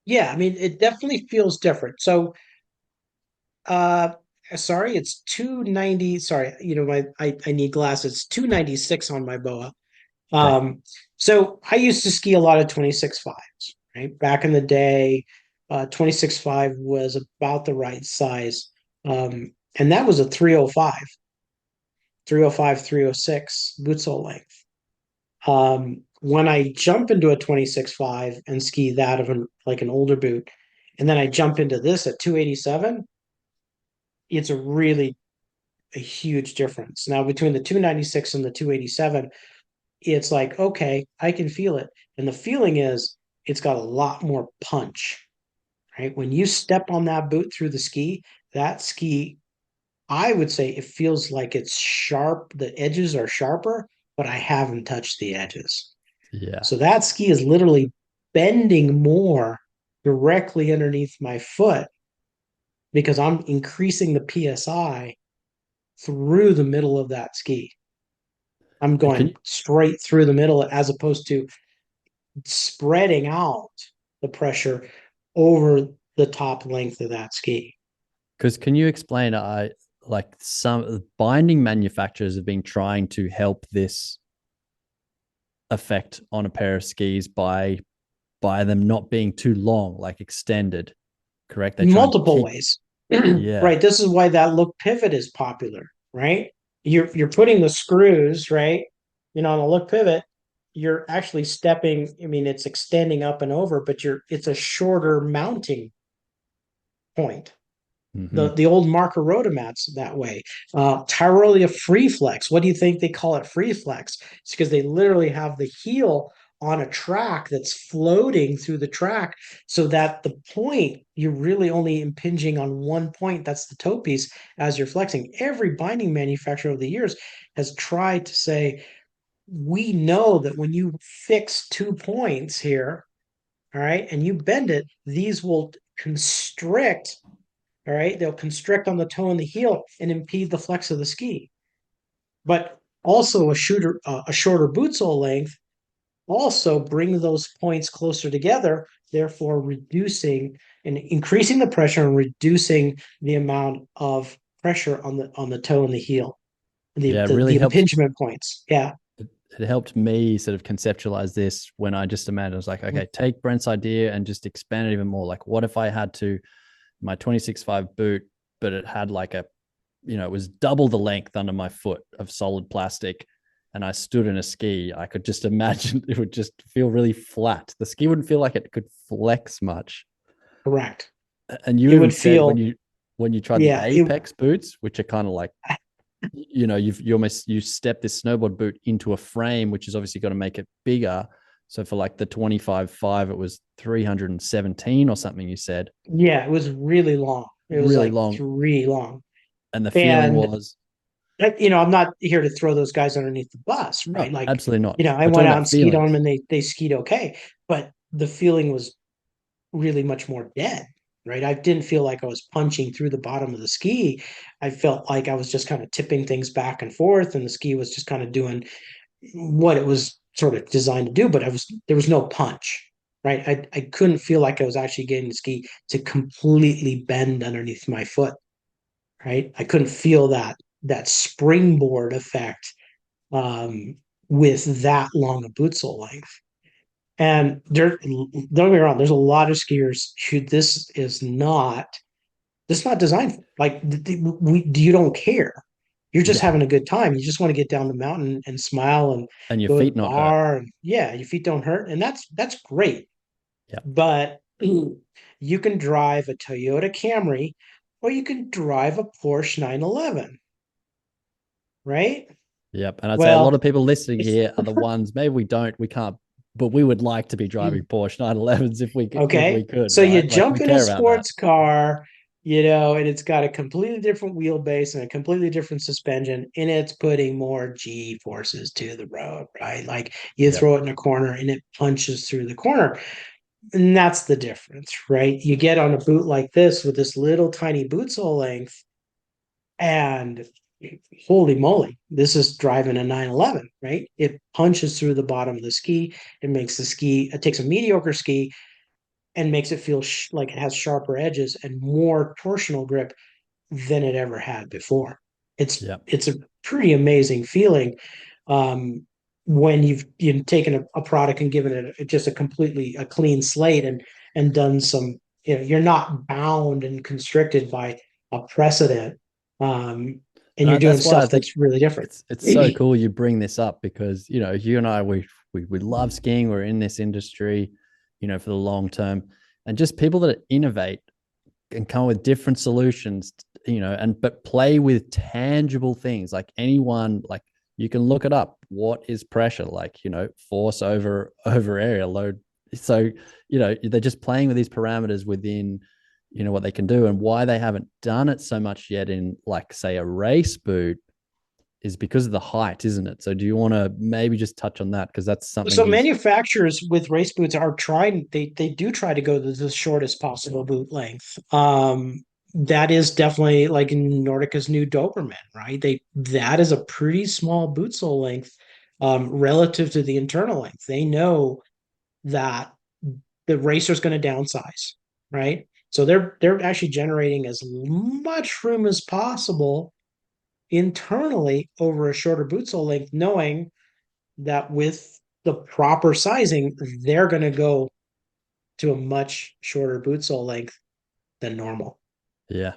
yeah, I mean, it definitely feels different. So, uh, sorry, it's 290. Sorry, I need glasses. 296 on my boa. Okay. Um, so I used to ski a lot of 26.5s, right? Back in the day, 26.5 was about the right size. And that was a 305, 305, 306 boot sole length. When I jump into a 26.5 and ski that of like an older boot, and then I jump into this at 287, it's a huge difference. Now between the 296 and the 287, it's like, okay, I can feel it. And the feeling is it's got a lot more punch, right? When you step on that boot through the ski, that ski, I would say it feels like it's sharp. The edges are sharper, but I haven't touched the edges. Yeah. So that ski is literally bending more directly underneath my foot because I'm increasing the PSI through the middle of that ski. I'm And can going you straight through the middle as opposed to spreading out the pressure over the top length of that ski. Because can you explain? I like some binding manufacturers have been trying to help this effect on a pair of skis by them not being too long, like extended. Correct? They try and Multiple keep. ways. Yeah. Right. This is why that look pivot is popular, right? You're putting the screws, right? On a look pivot, you're actually stepping, I mean, it's extending up and over, but it's a shorter mounting point. Mm-hmm. The old marker rotomats that way. Tyrolia free flex. What do you think they call it free flex? It's because they literally have the heel on a track that's floating through the track so that the point, you're really only impinging on one point. That's the toe piece as you're flexing. Every binding manufacturer over the years has tried to say, we know that when you fix 2 points here, all right, and you bend it, these will constrict, all right, they'll constrict on the toe and the heel and impede the flex of the ski. But also a shorter boot sole length also brings those points closer together, therefore reducing and increasing the pressure and reducing the amount of pressure on the toe and the heel, Yeah, it really the helped. impingement points. Yeah. It helped me sort of conceptualize this when I just imagined. I was like, okay, take Brent's idea and just expand it even more. Like, what if I had to my 26.5 boot, but it had like it was double the length under my foot of solid plastic, and I stood in a ski. I could just imagine it would just feel really flat. The ski wouldn't feel like it could flex much. Correct. And you It even would said feel, when you tried the yeah, Apex boots, which are kind of like, you step this snowboard boot into a frame, which is obviously got to make it bigger. So for like the 25.5, it was 317 or something, you said. yeah, it was really long. It was Really like long. three long. And the feeling And was, I'm not here to throw those guys underneath the bus, right? no, Like, absolutely not. I We're went talking out about and skied on them feelings. and they skied okay, but the feeling was really much more dead, right? I didn't feel like I was punching through the bottom of the ski. I felt like I was just kind of tipping things back and forth, and the ski was just kind of doing what it was sort of designed to do, but there was no punch. Right. I couldn't feel like I was actually getting the ski to completely bend underneath my foot. Right. I couldn't feel that springboard effect um, with that long a boot sole length. And don't get me wrong, there's a lot of skiers who this is not designed for. Like you don't care. You're just Yeah. having a good time. You just want to get down the mountain and smile and And your go to feet the not hurt. bar. And yeah, your feet don't hurt, and that's great. Yeah. But you can drive a Toyota Camry, or you can drive a Porsche 911, right? Yep. And I'd say a lot Well, of people listening here are the ones, maybe we can't, but we would like to be driving Porsche 911s if we okay. could, So you right? Like jump we in a care about that. sports car, and it's got a completely different wheelbase and a completely different suspension, and it's putting more G forces to the road, right? Like you Yep. throw it in a corner and it punches through the corner. And that's the difference, right? You get on a boot like this with this little tiny boot sole length, and holy moly, this is driving a 911, right? It punches through the bottom of the ski. It takes a mediocre ski and makes it feel like it has sharper edges and more torsional grip than it ever had before. Yep. It's a pretty amazing feeling um, when you've taken a product and given it just a clean slate and done some. You're not bound and constricted by a precedent, and And you're doing that's why I stuff think that's really different. it's so cool you bring this up because you and I we love skiing. We're in this industry, for the long term, and just people that innovate and come up with different solutions, and but play with tangible things. Like anyone, like you can look it up. What is pressure? Like force over area, load. So they're just playing with these parameters within what they can do, and why they haven't done it so much yet in, like, say, a race boot is because of the height, isn't it? So do you want to maybe just touch on that, because that's something So he's. manufacturers with race boots are trying. They do try to go to the shortest possible boot length. That is definitely like Nordica's new Doberman, right? That is a pretty small boot sole length relative to the internal length. They know that the racer's going to downsize, right? So they're actually generating as much room as possible internally over a shorter boot sole length, knowing that with the proper sizing, they're going to go to a much shorter boot sole length than normal. Yeah.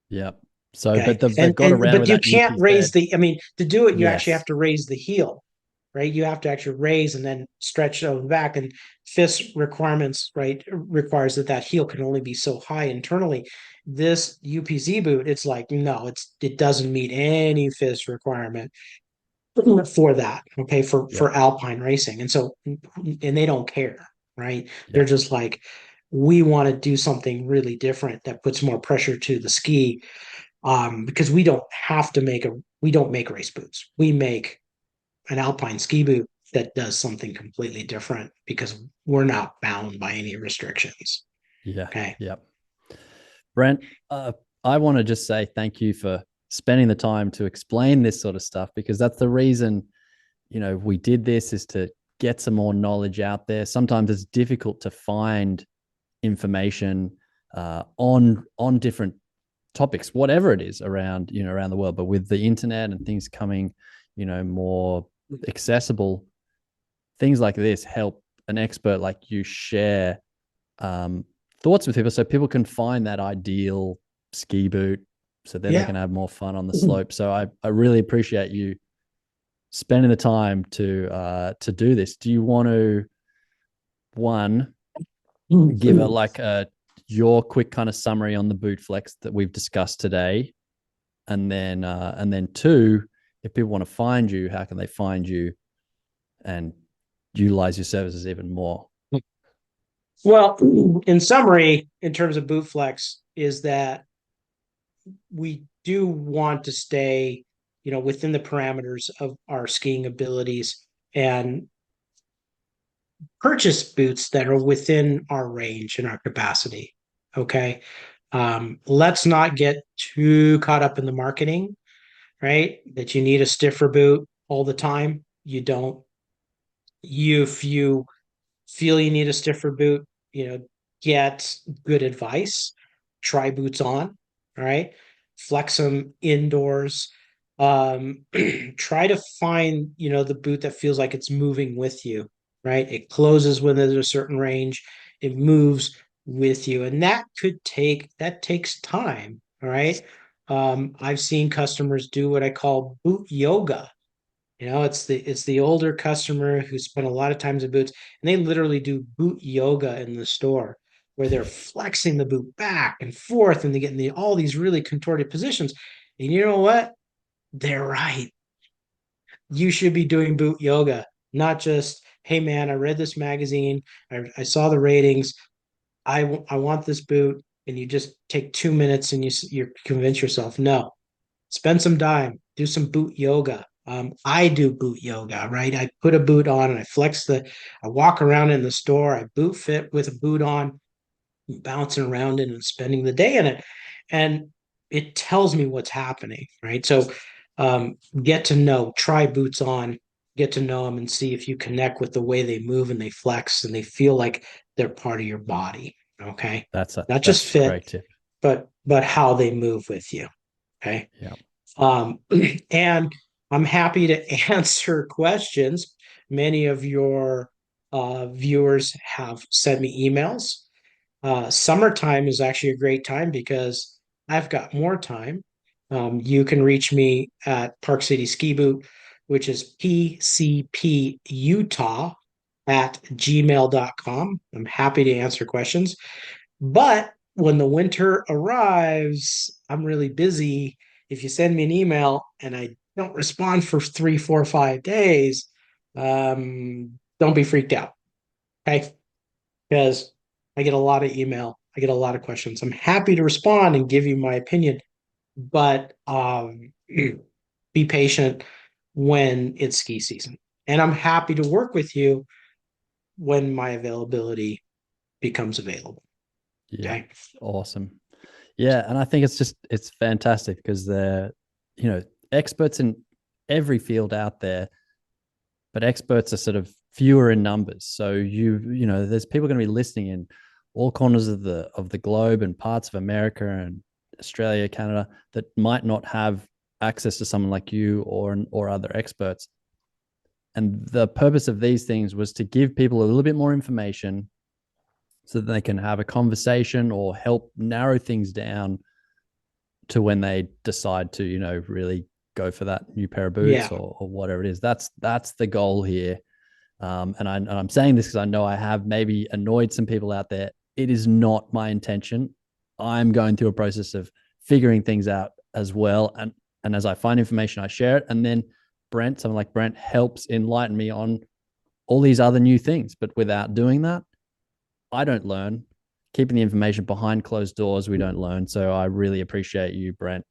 Yeah. So, but Okay. they've And got and around but with you that can't UPZ. raise the, I mean, to do it, you actually have Yes. to raise the heel, right? You have to actually raise and then stretch over the back. And FIS requirements, right, requires that that heel can only be so high internally. This UPZ boot, it's like, no, it doesn't meet any FIS requirement for that. Okay, for Yep. alpine racing. And so, and they don't care, right? They're Yep. just like, we want to do something really different that puts more pressure to the ski, because we don't make race boots. We make an alpine ski boot that does something completely different because we're not bound by any restrictions. Yeah. Okay. Yep. Brent, I want to just say thank you for spending the time to explain this sort of stuff, because that's the reason, we did this, is to get some more knowledge out there. Sometimes it's difficult to find information on different topics, whatever it is around the world. But with the internet and things coming, more accessible, things like this help an expert like you share thoughts with people, so people can find that ideal ski boot, so then they Yeah. can have more fun on the slope. So I really appreciate you spending the time to do this. Do you want to, one, give your quick kind of summary on the boot flex that we've discussed today, and then two, if people want to find you, how can they find you and utilize your services even more? Well, in summary, in terms of boot flex, is that we do want to stay, within the parameters of our skiing abilities and purchase boots that are within our range and our capacity. Okay. Let's not get too caught up in the marketing, right? That you need a stiffer boot all the time. You don't. If you feel you need a stiffer boot, get good advice. Try boots on. All right. Flex them indoors. Try to find, the boot that feels like it's moving with you, right? It closes within a certain range, it moves with you. And that takes time. All right. I've seen customers do what I call boot yoga. It's the older customer who spent a lot of times in boots, and they literally do boot yoga in the store where they're flexing the boot back and forth, and they get in all these really contorted positions. And you know what? They're right. You should be doing boot yoga, not just, hey man, I read this magazine, I saw the ratings, I want this boot, and you just take 2 minutes and you convince yourself. No, spend some time, do some boot yoga. I do boot yoga, right? I put a boot on and I walk around in the store, I boot fit with a boot on, bouncing around it and spending the day in it. And it tells me what's happening, right? So get to know, try boots on, get to know them and see if you connect with the way they move and they flex and they feel like they're part of your body. Okay. Not just That's a fit, great tip. but how they move with you. Okay. Yeah. Um, and I'm happy to answer questions. Many of your viewers have sent me emails. Summertime is actually a great time because I've got more time. You can reach me at Park City Ski Boot, which is pcputah at gmail.com. I'm happy to answer questions. But when the winter arrives, I'm really busy. If you send me an email and I don't respond for 3, 4, 5 days, don't be freaked out. Okay. Because I get a lot of email, I get a lot of questions. I'm happy to respond and give you my opinion, but be patient when it's ski season. And I'm happy to work with you when my availability becomes available. Yeah. Okay. Awesome. Yeah, and I think it's fantastic because they're, experts in every field out there, but experts are sort of fewer in numbers. So there's people going to be listening in all corners of the globe and parts of America and Australia, Canada, that might not have access to someone like you or other experts. And the purpose of these things was to give people a little bit more information so that they can have a conversation or help narrow things down to when they decide to, really go for that new pair of Yeah. boots or whatever it is. That's the goal here. And I'm saying this because I know I have maybe annoyed some people out there. It is not my intention. I'm going through a process of figuring things out as well. And as I find information, I share it. And then someone like Brent helps enlighten me on all these other new things. But without doing that, I don't learn. Keeping the information behind closed doors, we don't learn. So I really appreciate you, Brent,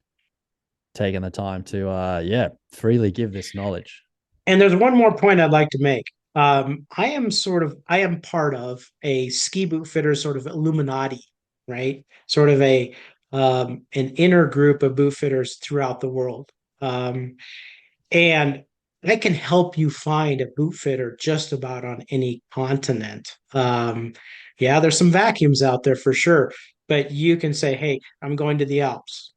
taking the time to freely give this knowledge. And there's one more point I'd like to make. I am part of a ski boot fitter sort of Illuminati, right? Sort of an inner group of boot fitters throughout the world. And I can help you find a boot fitter just about on any continent. Yeah, there's some vacuums out there for sure, but you can say, hey, I'm going to the Alps,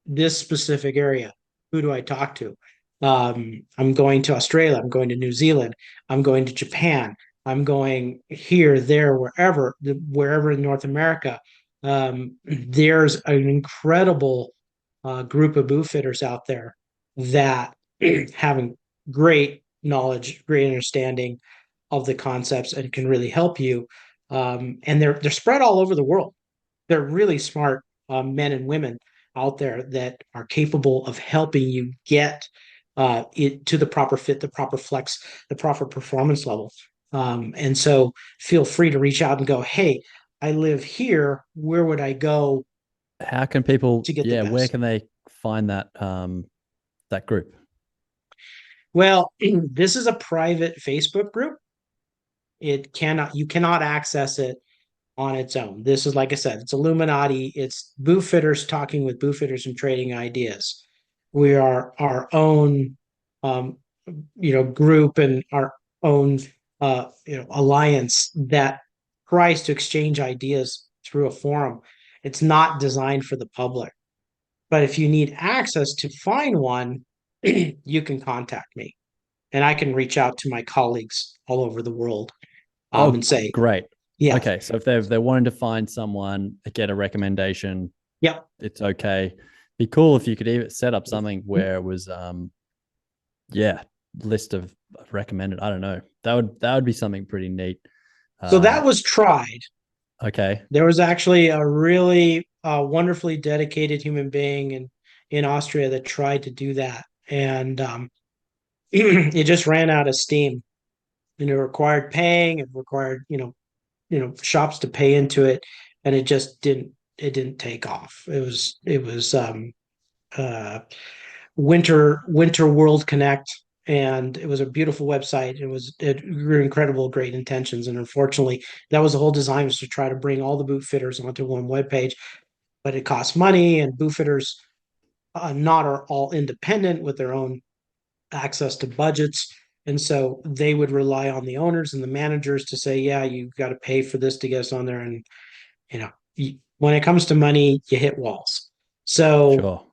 this specific area. Who do I talk to? I'm going to Australia. I'm going to New Zealand. I'm going to Japan. I'm going here, there, wherever in North America. There's an incredible group of boot fitters out there that having great knowledge, great understanding of the concepts, and can really help you. And they're spread all over the world. They're really smart men and women out there that are capable of helping you get it to the proper fit, the proper flex, the proper performance level. And so feel free to reach out and go, hey, I live here. Where would I go How can people, to get the where best? can they find that group? Well, this is a private Facebook group. You cannot access it on its own. This is, like I said, it's Illuminati. It's boot fitters talking with boot fitters and trading ideas. We are our own, um, group and our own, alliance that tries to exchange ideas through a forum. It's not designed for the public, but if you need access to find one, you can contact me, and I can reach out to my colleagues all over the world, Oh, and say, great. yeah, Okay, so if they're wanting to find someone, get a recommendation, yep. it's okay. Be cool if you could even set up something where it was list of recommended. I don't know. That would be something pretty neat. So that Um, was tried. okay. There was actually a really wonderfully dedicated human being in Austria that tried to do that, and it just ran out of steam. And it required paying. It required shops to pay into it, and it just didn't take off. It was uh, Winter World Connect, and it was a beautiful website. It grew incredible, great intentions, and unfortunately, that was the whole design, was to try to bring all the boot fitters onto one web page, but it costs money, and boot fitters not are all independent with their own access to budgets. And so they would rely on the owners and the managers to say, yeah, you've got to pay for this to get us on there. And, when it comes to money, you hit walls. So, Sure.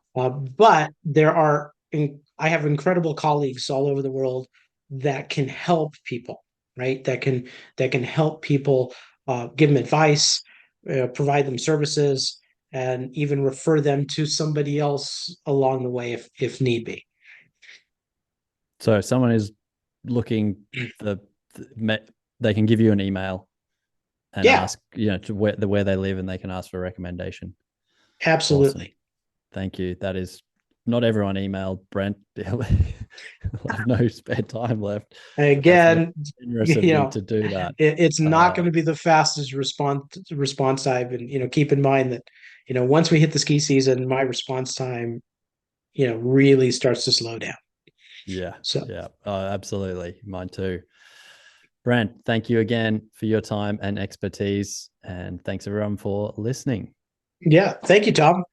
but I have incredible colleagues all over the world that can help people, right? That can help people, give them advice, provide them services, and even refer them to somebody else along the way if need be. So if someone is looking they can give you an email and Yeah, ask, to where they live, and they can ask for a recommendation. Awesome. absolutely. Thank you. That is not everyone emailed Brent. I have no spare time left. That's very Again, generous of you you know, to do that. it's not Uh, going to be the fastest response time, and keep in mind that once we hit the ski season, my response time really starts to slow down. yeah, So yeah, absolutely. Mine too. Brent, thank you again for your time and expertise. And thanks everyone for listening. yeah, thank you, Tom.